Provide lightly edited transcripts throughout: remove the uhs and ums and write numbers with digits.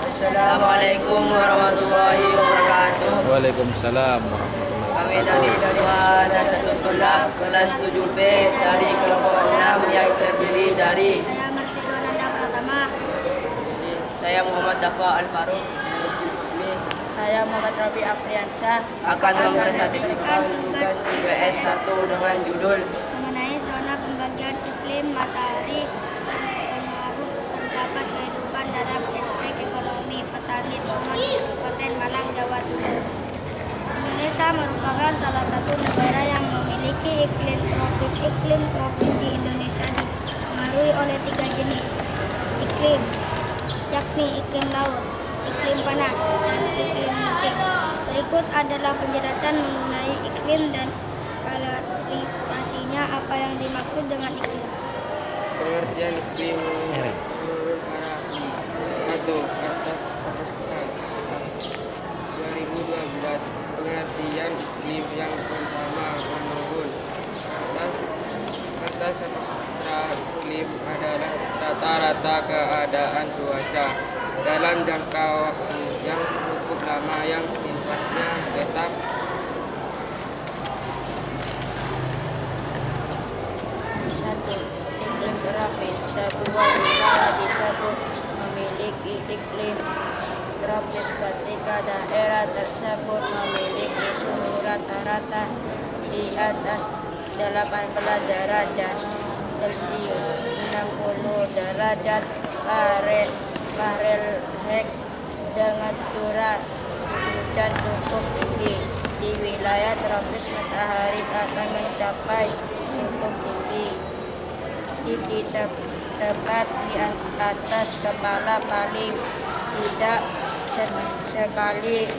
Assalamualaikum warahmatullahi wabarakatuh. Waalaikumsalam warahmatullahi Kami dari siswa Nasatul Tulab kelas 7B dari kelompok 6 yang terdiri dari Saya Marsidon Nanda Pratama. saya Muhammad Dafa Al-Faruq. Saya Muhammad Rabi Afriansyah. Akan mempresentasikan tugas IPS 1 dengan judul Mengenai zona pembagian iklim matahari dan pengaruh terdapat kehidupan dalam aspek ekonomi petani tomat Kabupaten Malang, Jawa Timur. Indonesia merupakan salah satu negara yang memiliki iklim tropis. Iklim tropis di Indonesia dipengaruhi oleh 3 jenis iklim, yakni iklim laut, iklim panas, dan iklim musim. Berikut adalah penjelasan mengenai iklim dan klarifikasinya apa yang dimaksud dengan iklim. Pengertian iklim menurut para ahli atau atas 2012. Pengertian iklim yang pertama menurun atas sastra iklim adalah rata-rata keadaan cuaca dalam jangka waktu yang cukup lama yang sifatnya tetap. Satu, iklim tropis. Sebuah wilayah disebut memiliki iklim tropis ketika daerah tersebut memiliki suhu rata-rata di atas 18 derajat Celcius, 60 derajat Fahrenheit, dengan curah hujan cukup tinggi. Di wilayah tropis matahari akan mencapai cukup tinggi, tepat di atas kepala paling tidak sekali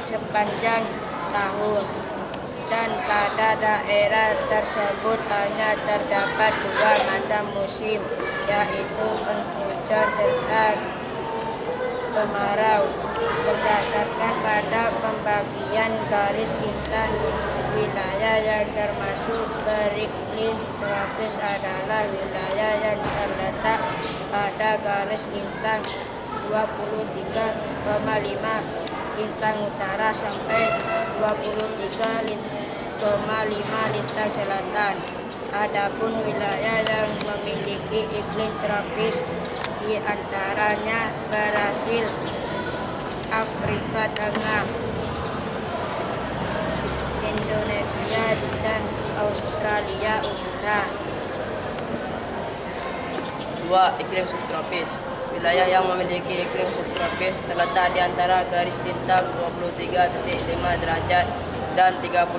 sepanjang tahun, dan pada daerah tersebut hanya terdapat 2 macam musim, yaitu penghujan serta kemarau. Berdasarkan pada pembagian garis bintang, wilayah yang termasuk beriklim tropis adalah wilayah yang terletak pada garis bintang 23,5 lintang utara sampai 23,5 lintang selatan. Adapun wilayah yang memiliki iklim tropis di antaranya Brasil, Afrika Tengah, Indonesia, dan Australia Utara. 2. Iklim subtropis. Wilayah yang memiliki iklim subtropis terletak di antara garis bintang 23.5 derajat dan 35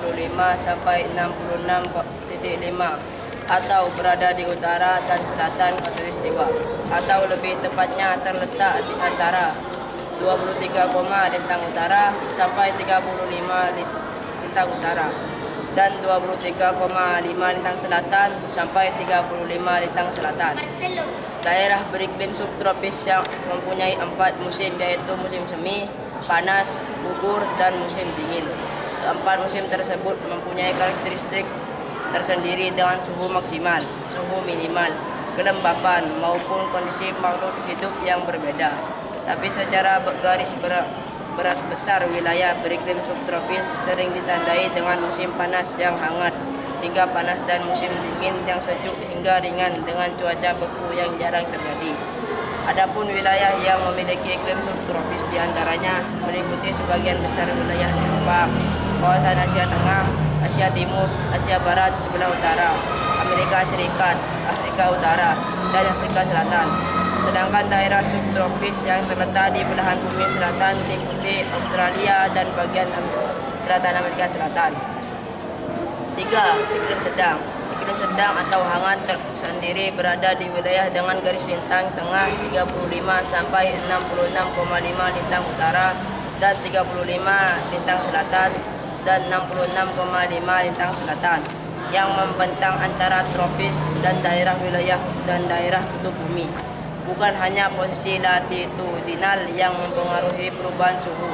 sampai 66.5, atau berada di utara dan selatan khatulistiwa, atau lebih tepatnya terletak di antara 23, lintang utara sampai 35 lintang utara dan 23,5 lintang selatan sampai 35 lintang selatan. Daerah beriklim subtropis yang mempunyai 4 musim, yaitu musim semi, panas, gugur, dan musim dingin. Keempat musim tersebut mempunyai karakteristik tersendiri dengan suhu maksimal, suhu minimal, kelembapan, maupun kondisi makhluk hidup yang berbeda. Tapi secara garis berat besar, wilayah beriklim subtropis sering ditandai dengan musim panas yang hangat hingga panas dan musim dingin yang sejuk hingga ringan dengan cuaca beku yang jarang terjadi. Adapun wilayah yang memiliki iklim subtropis diantaranya meliputi sebagian besar wilayah Eropa, kawasan Asia Tengah, Asia Timur, Asia Barat sebelah utara, Amerika Serikat, Afrika Utara, dan Afrika Selatan. Sedangkan daerah subtropis yang terletak di belahan bumi selatan meliputi Australia dan bagian selatan Amerika Selatan. 3. Iklim sedang. Iklim sedang atau hangat tersendiri berada di wilayah dengan garis lintang tengah 35 sampai 66,5 lintang utara dan 35 lintang selatan dan 66,5 lintang selatan, yang membentang antara tropis dan daerah wilayah dan daerah kutub bumi. Bukan hanya posisi latitudinal yang mempengaruhi perubahan suhu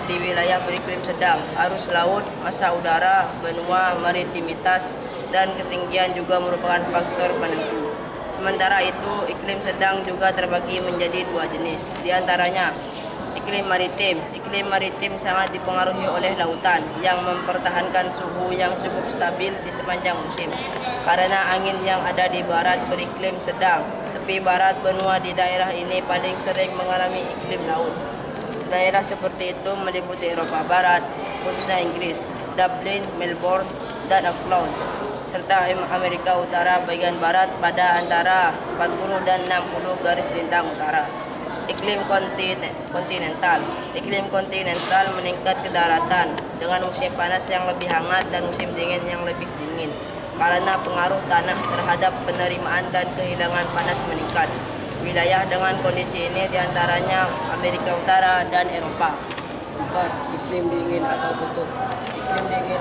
di wilayah beriklim sedang, arus laut, massa udara, benua, maritimitas, dan ketinggian juga merupakan faktor penentu. Sementara itu, iklim sedang juga terbagi menjadi dua jenis, di antaranya iklim maritim. Iklim maritim sangat dipengaruhi oleh lautan yang mempertahankan suhu yang cukup stabil di sepanjang musim. Karena angin yang ada di barat beriklim sedang, tepi barat benua di daerah ini paling sering mengalami iklim laut. Daerah seperti itu meliputi Eropa Barat, khususnya Inggris, Dublin, Melbourne, dan Auckland, serta Amerika Utara bagian barat pada antara 40 dan 60 garis lintang utara. Iklim kontinental. Iklim kontinental meningkat ke daratan dengan musim panas yang lebih hangat dan musim dingin yang lebih dingin. Karena pengaruh tanah terhadap penerimaan dan kehilangan panas meningkat. Wilayah dengan kondisi ini diantaranya Amerika Utara dan Eropa. 4. Iklim dingin atau kutub. Iklim dingin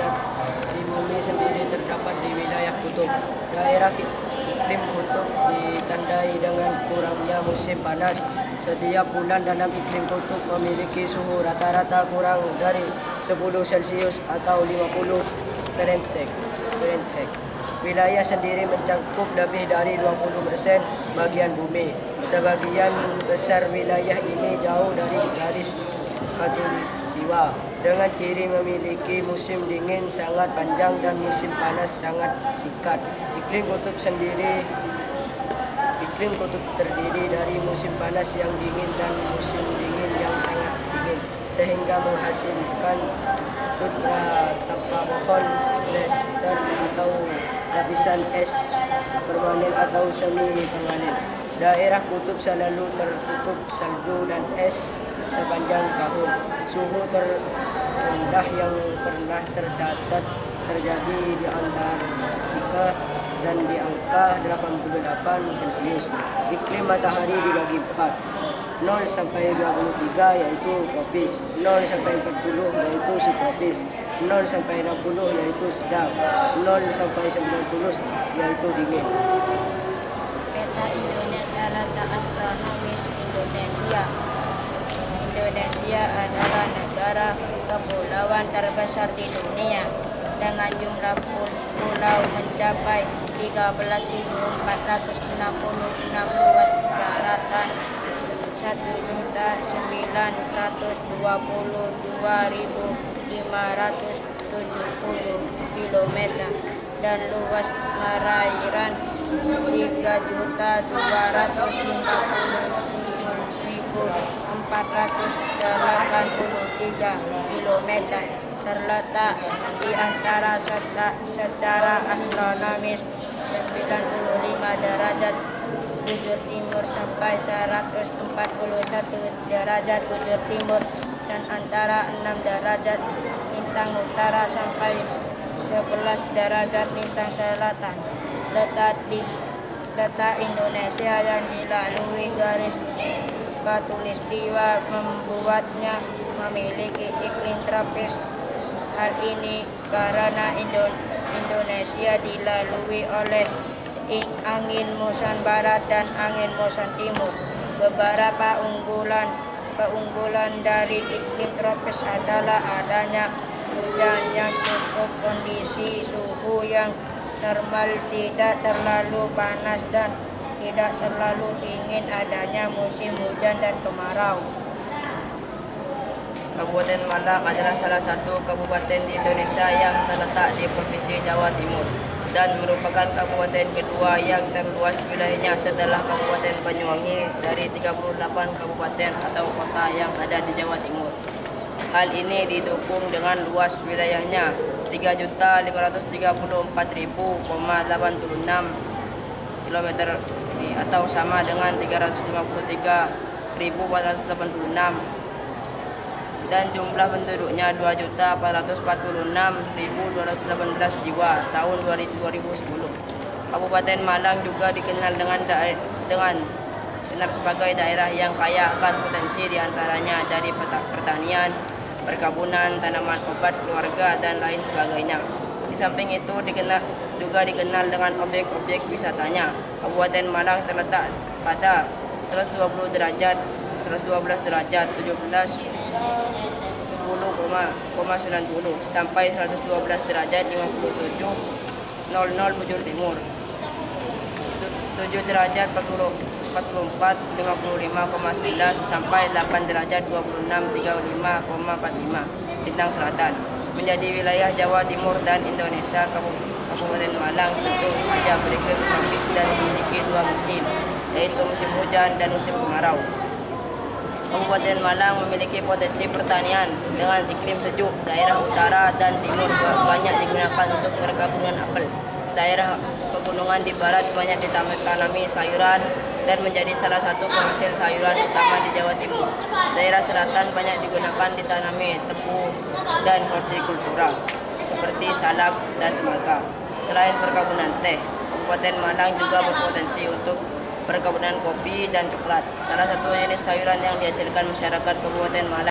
di bumi sendiri terdapat di wilayah kutub. Daerah iklim kutub ditandai dengan kurangnya musim panas. Setiap bulan dalam iklim kutub memiliki suhu rata-rata kurang dari 10 Celcius atau 50 Fahrenheit. Wilayah sendiri mencakup lebih dari 20% bagian bumi. Sebagian besar wilayah ini jauh dari garis khatulistiwa dengan ciri memiliki musim dingin sangat panjang dan musim panas sangat singkat. Iklim kutub terdiri dari musim panas yang dingin dan musim dingin yang sangat dingin, sehingga menghasilkan tundra tanpa pohon, lester atau lapisan es permanen atau semi permanen. Daerah kutub selalu tertutup salju dan es sepanjang tahun. Suhu terendah yang pernah tercatat terjadi di Antartika dan di angka 88 Celcius. Iklim matahari dibagi 4. 0 sampai 23 yaitu tropis, 0 sampai 40 yaitu subtropis, 0 sampai 60 yaitu sedang, 0 sampai 90 yaitu dingin. Peta Indonesia letak astronomis Indonesia. Indonesia adalah negara kepulauan terbesar di dunia dengan jumlah pulau mencapai 13.466 luas daratan 1.922.570 km dan luas perairan 3.257.483 km terletak di antara secara astronomis 95 derajat bujur timur sampai 141 derajat bujur timur dan antara 6 derajat lintang utara sampai 11 derajat lintang selatan. Letak Indonesia yang dilalui garis khatulistiwa membuatnya memiliki iklim tropis. Hal ini karena Indonesia dilalui oleh angin muson barat dan angin muson timur. Beberapa keunggulan dari iklim tropis adalah adanya hujan yang cukup, kondisi suhu yang normal, tidak terlalu panas dan tidak terlalu dingin, adanya musim hujan dan kemarau. Kabupaten Malang adalah salah satu kabupaten di Indonesia yang terletak di Provinsi Jawa Timur dan merupakan kabupaten kedua yang terluas wilayahnya setelah Kabupaten Banyuwangi dari 38 kabupaten atau kota yang ada di Jawa Timur. Hal ini didukung dengan luas wilayahnya 3.534.086 km atau sama dengan 353.486 dan jumlah penduduknya 2.446.218 jiwa tahun 2010. Kabupaten Malang juga dikenal sebagai daerah yang kaya akan potensi diantaranya dari pertanian, perkebunan, tanaman obat, keluarga, dan lain sebagainya. Di samping itu juga dikenal dengan objek-objek wisatanya. Kabupaten Malang terletak pada 112 derajat 17 10,90 sampai 112 derajat 57,00 bujur timur. 7 derajat 44 55,11 sampai 8 derajat 26 35,45 bintang selatan. Menjadi wilayah Jawa Timur dan Indonesia, Kabupaten Malang tentu saja beriklim tropis dan memiliki 2 musim, yaitu musim hujan dan musim kemarau. Kabupaten Malang memiliki potensi pertanian dengan iklim sejuk. Daerah utara dan timur banyak digunakan untuk perkebunan apel. Daerah pegunungan di barat banyak ditanami sayuran dan menjadi salah satu penghasil sayuran utama di Jawa Timur. Daerah selatan banyak digunakan ditanami tebu dan hortikultura seperti salak dan semangka. Selain perkebunan teh, Kabupaten Malang juga berpotensi untuk perkebunan kopi dan coklat. Salah satu jenis sayuran yang dihasilkan masyarakat Kabupaten Malang